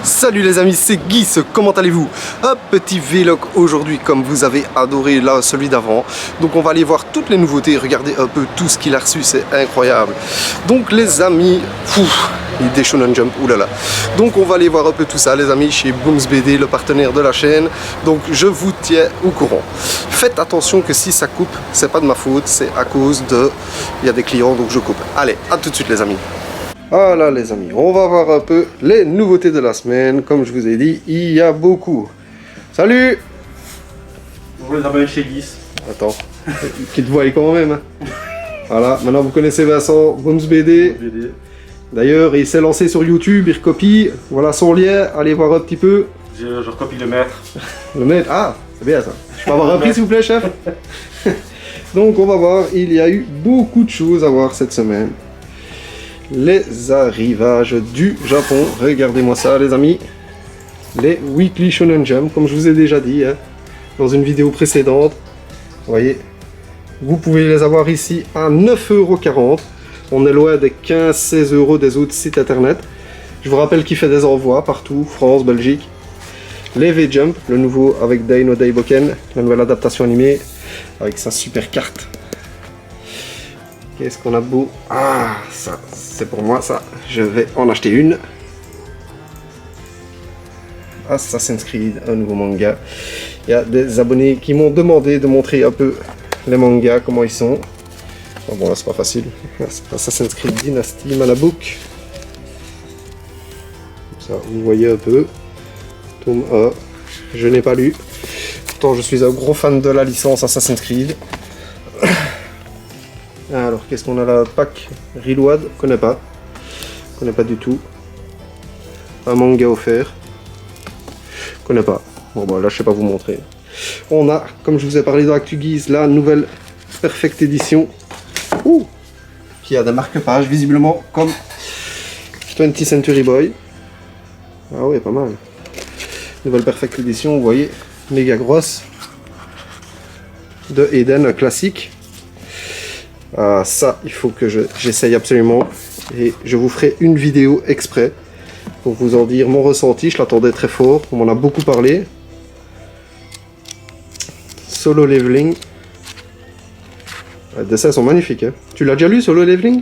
Salut les amis, c'est Guy, comment allez-vous? Un petit vlog aujourd'hui comme vous avez adoré là, celui d'avant. Donc on va aller voir toutes les nouveautés, regardez un peu tout ce qu'il a reçu, c'est incroyable. Donc les amis, des Shonen Jump, oulala. Donc on va aller voir un peu tout ça les amis chez Booms BD, le partenaire de la chaîne. Donc je vous tiens au courant. Faites attention que si ça coupe, c'est pas de ma faute, c'est à cause de... Il y a des clients donc je coupe. Allez, à tout de suite les amis. Voilà les amis, on va voir un peu les nouveautés de la semaine. Comme je vous ai dit, il y a beaucoup. Salut! On les amène chez Guy. Attends, qui te voit quand même. Hein. Voilà, maintenant vous connaissez Vincent, Booms BD. D'ailleurs, il s'est lancé sur YouTube, il recopie. Voilà son lien, allez voir un petit peu. Je recopie le maître. Le maître, ah, c'est bien ça. Je peux avoir un prix s'il vous plaît, chef? Donc on va voir, il y a eu beaucoup de choses à voir cette semaine. Les arrivages du Japon, regardez-moi ça les amis. Les Weekly Shonen Jump, comme je vous ai déjà dit hein, dans une vidéo précédente. Vous voyez, vous pouvez les avoir ici à 9,40 €. On est loin des 15-16 € des autres sites internet. Je vous rappelle qu'il fait des envois partout, France, Belgique. Les V-Jump, le nouveau avec Dai no Daiboken, la nouvelle adaptation animée, avec sa super carte. Qu'est-ce qu'on a beau? Ah, ça, c'est pour moi, ça. Je vais en acheter une. Assassin's Creed, un nouveau manga. Il y a des abonnés qui m'ont demandé de montrer un peu les mangas, comment ils sont. Bon, là, c'est pas facile. Assassin's Creed Dynasty, Manabook. Comme ça, vous voyez un peu. Tome 1. Je n'ai pas lu. Pourtant, je suis un gros fan de la licence Assassin's Creed. Alors, qu'est-ce qu'on a là? Pack Reload, connais pas du tout. Un manga offert, connais pas. Bon, bah là, je sais pas vous montrer. On a, comme je vous ai parlé dans ActuGuise, la nouvelle Perfect Edition. Qui a des marque-pages, visiblement, comme 20th Century Boy. Ah ouais, pas mal. Nouvelle Perfect Edition, vous voyez, méga grosse. De Eden, un classique. Ça, il faut que j'essaye absolument et je vous ferai une vidéo exprès pour vous en dire mon ressenti. Je l'attendais très fort, on m'en a beaucoup parlé. Solo Leveling. Les dessins sont magnifiques. Hein. Tu l'as déjà lu, Solo Leveling?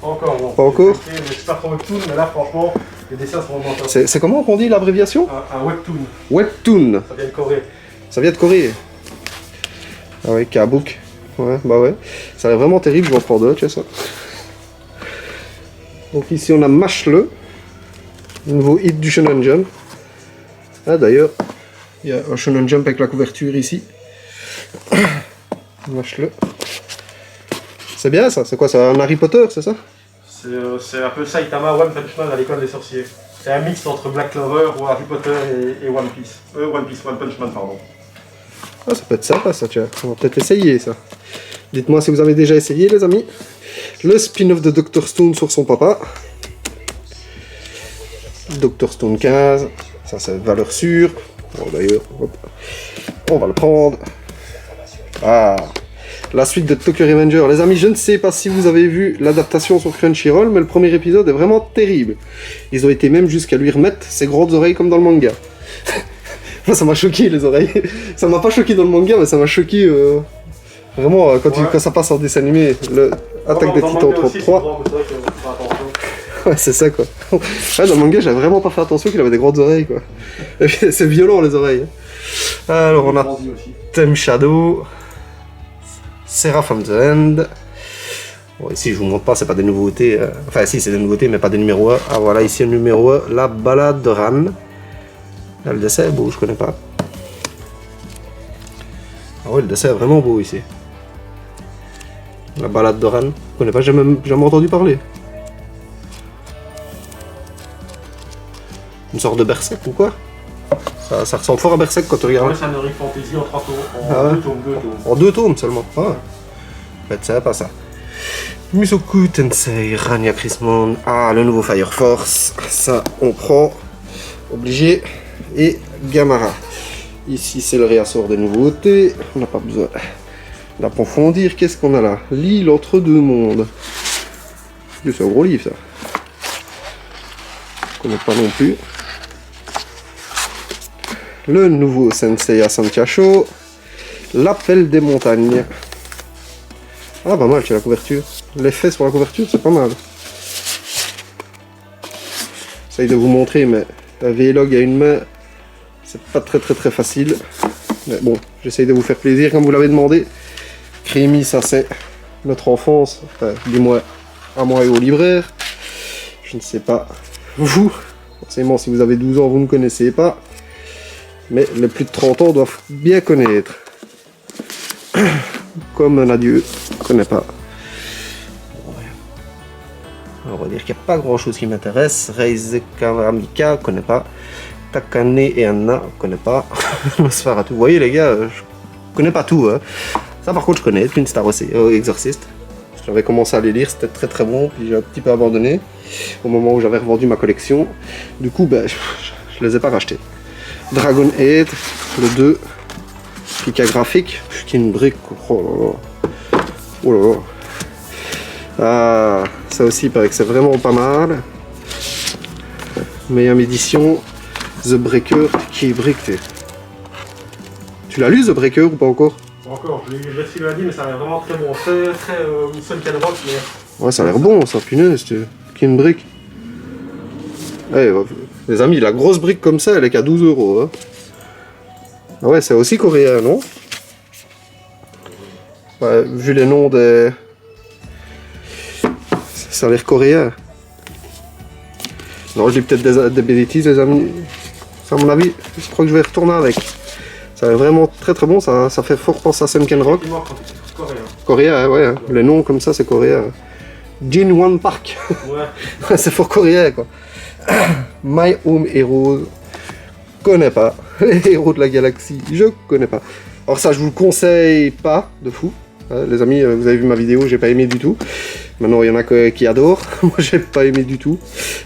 Pas encore, bon. Pas encore? Je suis pas trop webtoon, mais là, franchement, les dessins sont vraiment top. C'est comment qu'on dit l'abréviation? Un webtoon. Webtoon. Ça vient de Corée. Ça vient de Corée. Ah ouais, K-Book. Ouais, bah ouais. Ça a l'air vraiment terrible, je vais en prendre deux, tu sais ça. Donc ici on a Mashle, le nouveau hit du Shonen Jump. Ah d'ailleurs, il y a un Shonen Jump avec la couverture ici. Mashle. C'est bien ça, c'est quoi, c'est un Harry Potter, c'est ça? C'est un peu Saitama One Punch Man à l'école des sorciers. C'est un mix entre Black Clover ou Harry Potter et One Piece. One Punch Man, pardon. Ah, ça peut être sympa ça, tu vois. On va peut-être essayer ça. Dites-moi si vous avez déjà essayé les amis. Le spin-off de Dr Stone sur son papa. Dr Stone 15. Ça c'est valeur sûre. Bon d'ailleurs, on va le prendre. Ah, la suite de Tokyo Revenger. Les amis, je ne sais pas si vous avez vu l'adaptation sur Crunchyroll, mais le premier épisode est vraiment terrible. Ils ont été même jusqu'à lui remettre ses grandes oreilles comme dans le manga. Moi, ça m'a choqué les oreilles. Ça m'a pas choqué dans le manga, mais ça m'a choqué vraiment quand ça passe en dessin animé. Le Attaque des Titans 33. Ouais, c'est ça quoi. Ouais, dans le manga, j'avais vraiment pas fait attention qu'il avait des grandes oreilles quoi. C'est violent les oreilles. Alors on a Theme Shadow, Seraph of the End. Bon, ici je vous montre pas, c'est pas des nouveautés. Enfin si, c'est des nouveautés, mais pas des numéros 1. Ah voilà, ici le numéro 1, la balade de Ran. Là, le dessin est beau, je connais pas. Ah ouais, le dessin est vraiment beau ici. La balade de Ran, je connais pas, j'ai même jamais entendu parler. Une sorte de Berserk ou quoi? Ça ressemble fort à Berserk quand tu regardes. Ouais, c'est un Heroic Fantasy en 3 tomes, ah ouais. 2 tomes, 2 tomes. En 2 tomes seulement. Ah. C'est sympa ça. Musoku Tensei, Rania Chrismon. Ah, le nouveau Fire Force. Ça, on prend. Obligé. Et Gamara. Ici, c'est le réassort des nouveautés. On n'a pas besoin d'approfondir. Qu'est-ce qu'on a là? L'île entre deux mondes. C'est un gros livre, ça. Je connais pas non plus. le nouveau Senseiya Santiacho, l'appel des montagnes. Ah, pas mal, tu as la couverture. L'effet sur la couverture, c'est pas mal. J'essaye de vous montrer, mais la Vlog à une main, c'est pas très facile. Mais bon, j'essaye de vous faire plaisir comme vous l'avez demandé. Crémy, ça c'est notre enfance, enfin, du moins à moi et au libraire. Je ne sais pas vous, forcément si vous avez 12 ans vous ne connaissez pas, mais les plus de 30 ans doivent bien connaître. Comme un adieu, je ne connais pas. On va dire qu'il n'y a pas grand chose qui m'intéresse. Reise Karamika, je connais pas. Takane et Anna, je connais pas. Nosferatu, vous voyez les gars, je connais pas tout. Hein. Ça par contre je connais, Twin Star aussi, Exorcist. J'avais commencé à les lire, c'était très bon, puis j'ai un petit peu abandonné au moment où j'avais revendu ma collection. Du coup, ben, je les ai pas rachetés. Dragon Head, le 2, Pika graphique, qui est une brique, oh là là. Oh là là. Ah, ça aussi, il paraît que c'est vraiment pas mal. Meilleure édition, The Breaker, qui est briqué. Tu l'as lu, The Breaker, ou pas encore? Encore, je l'ai reçu lundi, mais ça a l'air vraiment très bon. Très Sunken Rock, mais... Ouais, ça a l'air bon, ça, punaise, qui est une brique. Ouais, les amis, la grosse brique comme ça, elle est qu'à 12 €. Hein. Ah ouais, c'est aussi coréen, non? Ouais, vu les noms des... Ça a l'air coréen. Non, je dis peut-être des bêtises, les amis. Ça, à mon avis, je crois que je vais retourner avec. Ça a l'air vraiment très bon, ça fait fort penser à Sunken Rock. Coréen, ouais, hein. Les noms comme ça, c'est coréen. Jinwon Park. Ouais. C'est fort coréen, quoi. My Home Heroes, connais pas. Les héros de la galaxie, je connais pas. Alors ça, je vous le conseille pas, de fou. Les amis, vous avez vu ma vidéo, j'ai pas aimé du tout. Maintenant, il y en a qui adorent. Moi, j'ai pas aimé du tout.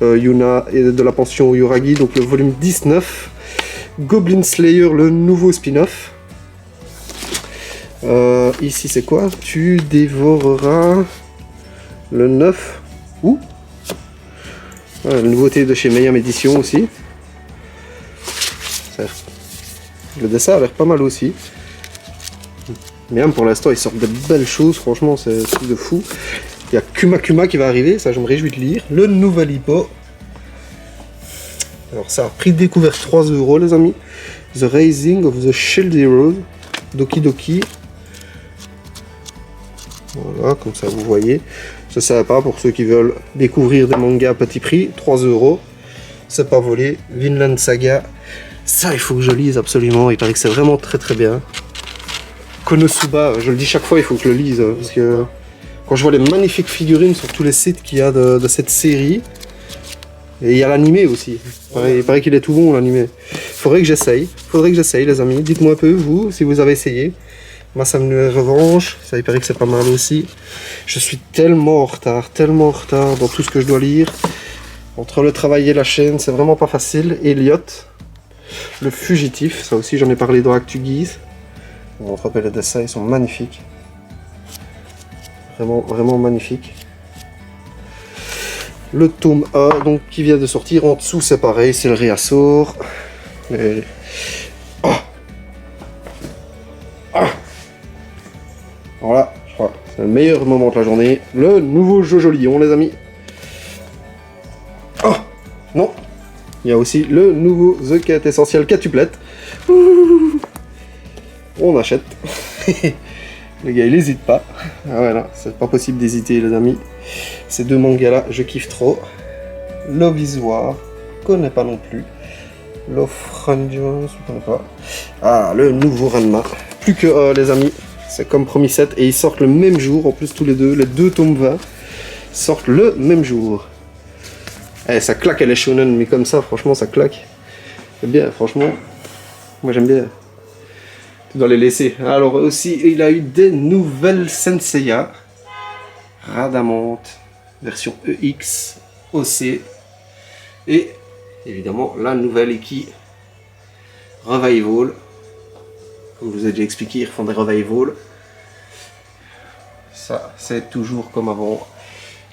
Yuna et de la pension Yoragi, donc le volume 19. Goblin Slayer, le nouveau spin-off. Ici, c'est quoi? Tu dévoreras le 9. Où? La nouveauté de chez Mayhem Édition aussi. Le dessin a l'air pas mal aussi. Même pour l'instant, ils sortent de belles choses. Franchement, c'est un truc de fou. Il y a Kuma Kuma qui va arriver. Ça, je me réjouis de lire. Le nouvel hippo. Alors ça a prix découvert 3 €, les amis. The Rising of the Shield Heroes. Doki Doki. Voilà, comme ça vous voyez. C'est sympa pour ceux qui veulent découvrir des mangas à petit prix. 3 €. C'est pas volé. Vinland Saga. Ça, il faut que je lise absolument. Il paraît que c'est vraiment très bien. Konosuba, je le dis chaque fois, il faut que je le lise. Parce que quand je vois les magnifiques figurines sur tous les sites qu'il y a de cette série. Et il y a l'animé aussi. Il paraît qu'il est tout bon, l'animé. Faudrait que j'essaye, les amis. Dites-moi un peu, vous, si vous avez essayé. Moi, ça me revanche. Ça, il paraît que c'est pas mal aussi. Je suis tellement en retard dans tout ce que je dois lire. Entre le travail et la chaîne, c'est vraiment pas facile. Elliot, le fugitif, ça aussi, j'en ai parlé dans ActuGuise. On se rappelle les dessins, ils sont magnifiques. Vraiment magnifiques. Le tome 1, donc, qui vient de sortir. En dessous, c'est pareil, c'est le réassort. Et... Oh. Ah. Voilà, je crois que c'est le meilleur moment de la journée. Le nouveau Jojo Lion, les amis. Oh. Non. Il y a aussi le nouveau The Quête Essentiel Quatuplette. On achète. Le gars, il n'hésite pas. Ah voilà, c'est pas possible d'hésiter, les amis. Ces deux mangas-là, je kiffe trop. Love is War, je connais pas non plus. Love Rangers, je connais pas. Ah, le nouveau Ranma. Plus que les amis, c'est comme promis 7 et ils sortent le même jour. En plus, tous les deux tomes 20 sortent le même jour. Eh, ça claque, elle est shonen, mais comme ça, franchement, ça claque. C'est bien, franchement. Moi, j'aime bien. Tu dois les laisser. Alors aussi, il a eu des nouvelles Senseiya. Radamant, version EX, OC. Et évidemment, la nouvelle Iki Revival. Comme je vous ai déjà expliqué, ils font des Revival. Ça, c'est toujours comme avant.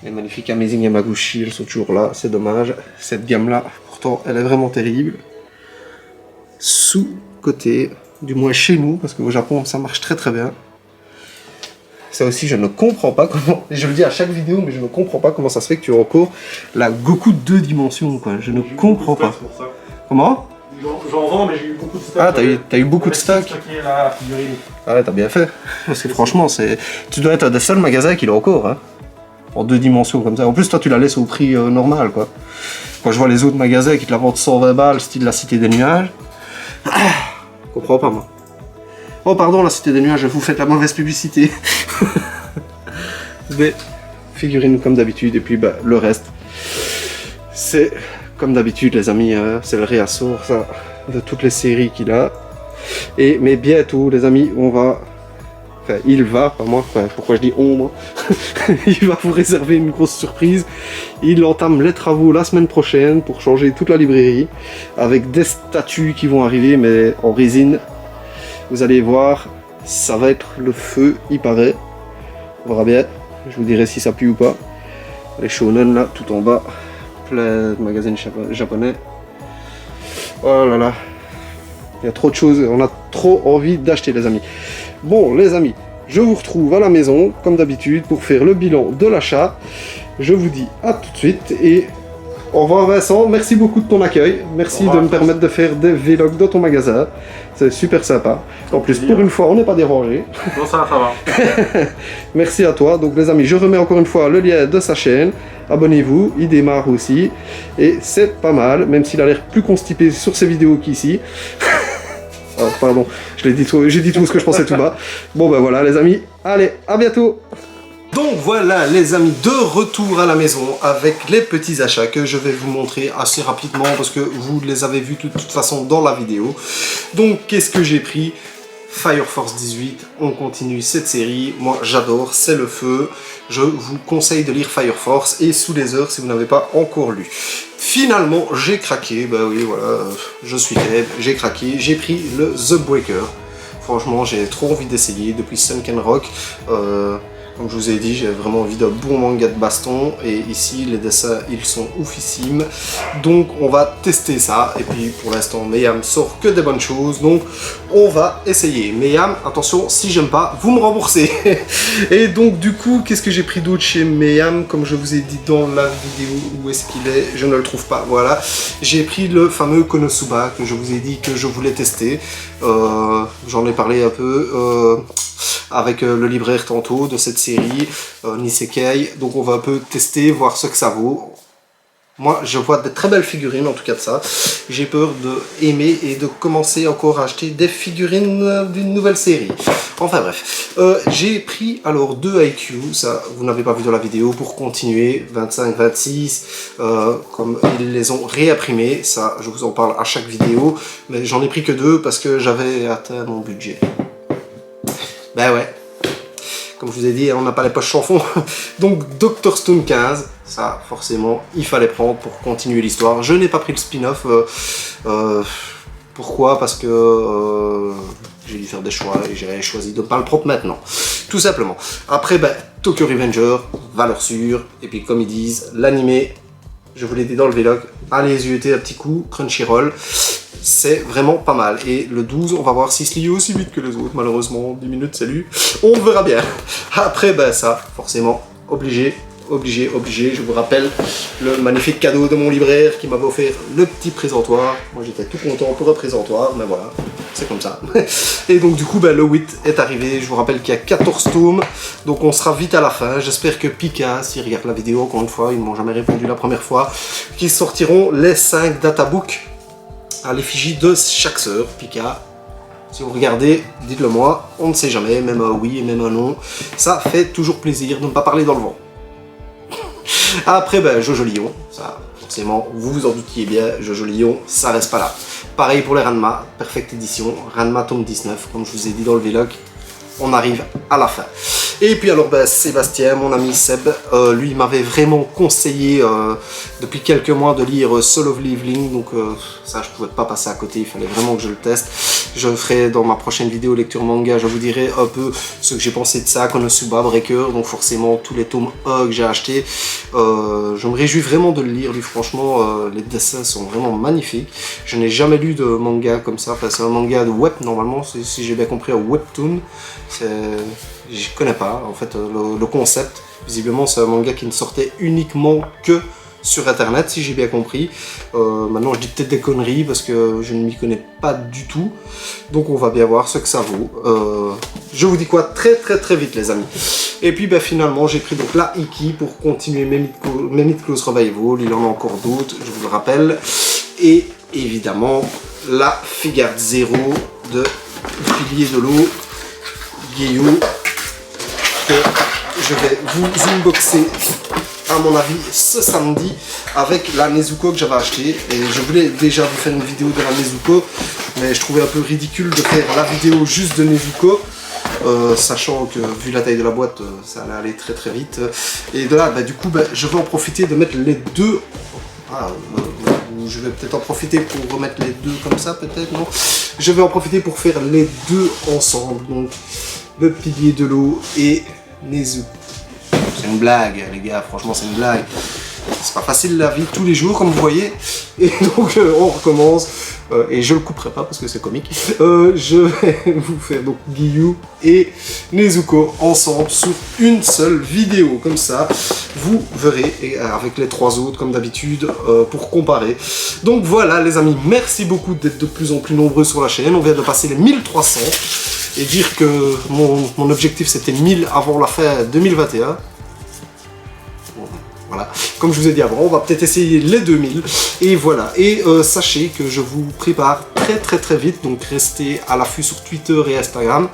Les magnifiques Amazing Yamaguchi, elles sont toujours là. C'est dommage. Cette gamme-là, pourtant, elle est vraiment terrible. sous-côté, du moins chez nous, parce qu'au Japon ça marche très très bien. Ça aussi je ne comprends pas comment, et je le dis à chaque vidéo, mais je ne comprends pas comment ça se fait que tu as encore la Goku 2 dimensions, quoi. Je ne comprends pas. Comment? J'en vends, mais j'ai eu beaucoup de stock. Ah, t'as eu beaucoup de stock. Ah ouais, t'as bien fait. Parce que franchement, tu dois être un des seuls magasins qui l'a encore, hein. En 2 dimensions comme ça. En plus, toi, tu la laisses au prix normal, quoi. Quand je vois les autres magasins qui te la vendent 120 balles, style la Cité des Nuages. Je comprends pas, moi. Oh, pardon, la Cité des Nuages, vous faites la mauvaise publicité. Mais, figurines comme d'habitude, et puis bah, le reste, c'est comme d'habitude, les amis, c'est le réassort, ça, de toutes les séries qu'il a. Mais bientôt, les amis, on va... Enfin, il va, pas moi, enfin, pourquoi je dis on, moi. Il va vous réserver une grosse surprise. Il entame les travaux la semaine prochaine pour changer toute la librairie, avec des statues qui vont arriver, mais en résine. Vous allez voir, ça va être le feu, il paraît. On verra bien, je vous dirai si ça pue ou pas. Les shonen, là, tout en bas. Plein de magazines japonais. Oh là là, il y a trop de choses, on a trop envie d'acheter, les amis. Bon, les amis, je vous retrouve à la maison, comme d'habitude, pour faire le bilan de l'achat. Je vous dis à tout de suite et au revoir Vincent, merci beaucoup de ton accueil. Merci de me permettre de faire des vlogs dans ton magasin. C'est super sympa. En plus, pour une fois, on n'est pas dérangé. Non, ça va. Merci à toi. Donc les amis, je remets encore une fois le lien de sa chaîne. Abonnez-vous, il démarre aussi. Et c'est pas mal, même s'il a l'air plus constipé sur ses vidéos qu'ici. Oh, pardon, j'ai dit tout ce que je pensais tout bas. Bon ben voilà les amis, allez, à bientôt. Donc voilà les amis, de retour à la maison avec les petits achats que je vais vous montrer assez rapidement parce que vous les avez vus de toute façon dans la vidéo. Donc qu'est-ce que j'ai pris? Fire Force 18, on continue cette série, moi j'adore, c'est le feu. Je vous conseille de lire Fire Force et Sous les heures si vous n'avez pas encore lu. Finalement j'ai craqué, bah oui voilà, je suis faible, j'ai craqué, j'ai pris le The Breaker. Franchement j'ai trop envie d'essayer depuis Sunken Rock. Comme je vous ai dit, j'ai vraiment envie d'un bon manga de baston et ici les dessins ils sont oufissimes, donc on va tester ça. Et puis pour l'instant Meyam sort que des bonnes choses, donc on va essayer. Meyam, attention, si j'aime pas, vous me remboursez. Et donc du coup, qu'est-ce que j'ai pris d'autre chez Meyam? Comme je vous ai dit dans la vidéo, où est-ce qu'il est? Je ne le trouve pas, voilà. J'ai pris le fameux Konosuba que je vous ai dit que je voulais tester. J'en ai parlé un peu avec le libraire tantôt de cette série, Nisekei. Donc on va un peu tester, voir ce que ça vaut. Moi je vois de très belles figurines en tout cas de ça. J'ai peur de aimer et de commencer encore à acheter des figurines d'une nouvelle série. Enfin bref, j'ai pris alors 2 IQ, ça vous n'avez pas vu dans la vidéo, pour continuer, 25-26, comme ils les ont réimprimés, ça je vous en parle à chaque vidéo, mais j'en ai pris que 2 parce que j'avais atteint mon budget. Ben ouais, comme je vous ai dit, on n'a pas les poches sans fond. Donc Dr Stone 15, ça forcément il fallait prendre pour continuer l'histoire. Je n'ai pas pris le spin-off, pourquoi? Parce que j'ai dû faire des choix et j'ai choisi de ne pas le prendre maintenant, tout simplement. Après, ben, Tokyo Revenger, valeur sûre, et puis comme ils disent, l'animé, je vous l'ai dit dans le vlog, allez y jeter un petit coup, Crunchyroll. C'est vraiment pas mal. Et le 12, on va voir s'il se lie aussi vite que les autres. Malheureusement, 10 minutes, salut. On verra bien. Après, ben ça, forcément, obligé. Je vous rappelle le magnifique cadeau de mon libraire qui m'avait offert le petit présentoir. Moi, j'étais tout content pour un présentoir, mais voilà, c'est comme ça. Et donc, du coup, ben, le 8 est arrivé. Je vous rappelle qu'il y a 14 tomes. Donc, on sera vite à la fin. J'espère que Pika, s'il regarde la vidéo, encore une fois, ils ne m'ont jamais répondu la première fois, qu'ils sortiront les 5 databooks à l'effigie de chaque sœur, Pika. Si vous regardez, dites-le moi, on ne sait jamais, même un oui et même un non. Ça fait toujours plaisir de ne pas parler dans le vent. Après, ben, Jojo Lion, ça, forcément, vous vous en doutiez bien, Jojo Lion, ça reste pas là. Pareil pour les Ranma, Perfect Edition, Ranma tome 19, comme je vous ai dit dans le vlog, on arrive à la fin. Et puis alors ben, Sébastien, mon ami Seb, lui m'avait vraiment conseillé depuis quelques mois de lire Soul of Leveling, donc ça je pouvais pas passer à côté, il fallait vraiment que je le teste. Je ferai dans ma prochaine vidéo lecture manga, je vous dirai un peu ce que j'ai pensé de ça, Konosuba Breaker, donc forcément tous les tomes A que j'ai achetés. Je me réjouis vraiment de le lire, lui franchement, les dessins sont vraiment magnifiques. Je n'ai jamais lu de manga comme ça, enfin c'est un manga de web normalement, si j'ai bien compris, un webtoon. Je connais pas en fait le concept. Visiblement c'est un manga qui ne sortait uniquement que sur internet si j'ai bien compris. Maintenant je dis peut-être des conneries parce que je ne m'y connais pas du tout. Donc on va bien voir ce que ça vaut. Je vous dis quoi très vite les amis. Et puis ben, finalement j'ai pris donc la Iki pour continuer mes Myth Close Revival. Il en a encore d'autres, je vous le rappelle. Et évidemment la Figure Zero de Pilier de l'eau Guillaume, que je vais vous unboxer à mon avis ce samedi avec la Nezuko que j'avais acheté. Et je voulais déjà vous faire une vidéo de la Nezuko, mais je trouvais un peu ridicule de faire la vidéo juste de Nezuko, sachant que vu la taille de la boîte ça allait aller très vite. Et de là bah, du coup bah, je vais en profiter de mettre les deux. Je vais peut-être en profiter pour remettre les deux comme ça, peut-être, non? Je vais en profiter pour faire les deux ensemble, donc le Pilier de l'eau et Nezuko. C'est une blague, les gars, franchement, c'est une blague. C'est pas facile la vie tous les jours, comme vous voyez. Et donc, on recommence. Et je le couperai pas parce que c'est comique. Je vais vous faire donc Giyu et Nezuko ensemble sur une seule vidéo. Comme ça, vous verrez, et avec les trois autres, comme d'habitude, pour comparer. Donc voilà, les amis, merci beaucoup d'être de plus en plus nombreux sur la chaîne. On vient de passer les 1300. Et dire que mon objectif, c'était 1000 avant la fin 2021. Voilà, comme je vous ai dit avant, on va peut-être essayer les 2000. Et voilà, et sachez que je vous prépare très vite, donc restez à l'affût sur Twitter et Instagram.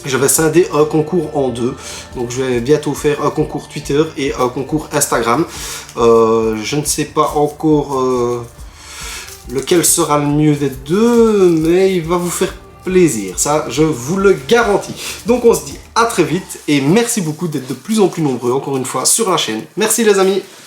Je vais scinder un concours en deux, donc je vais bientôt faire un concours Twitter et un concours Instagram. Je ne sais pas encore lequel sera le mieux des deux, mais il va vous faire plaisir, ça je vous le garantis. Donc on se dit à très vite et merci beaucoup d'être de plus en plus nombreux encore une fois sur la chaîne. Merci les amis.